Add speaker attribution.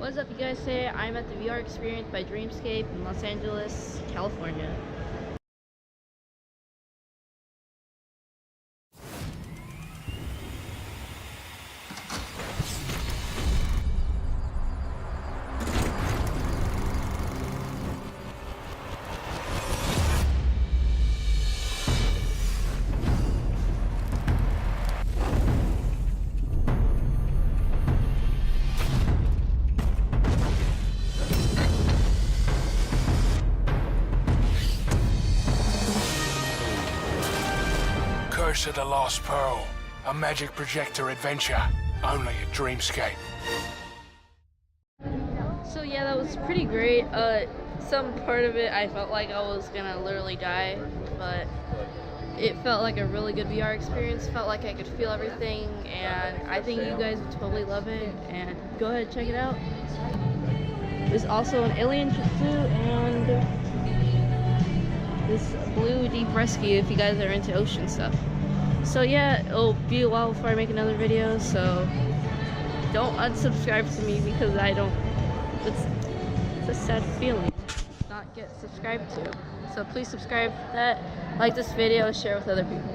Speaker 1: What's up, you guys? Today I'm at the VR experience by Dreamscape in Los Angeles, California.
Speaker 2: Curse of the Lost Pearl, a magic projector adventure, only at Dreamscape.
Speaker 1: So yeah, that was pretty great. Some part of it I felt like I was gonna literally die, but it felt like a really good VR experience. Felt like I could feel everything, and I think you guys would totally love it. And go ahead, check it out. There's also an alien suit and this blue deep rescue if you guys are into ocean stuff. So yeah, it'll be a while before I make another video, so don't unsubscribe to me because I don't, it's a sad feeling not get subscribed to. So please subscribe to that, like this video, share with other people.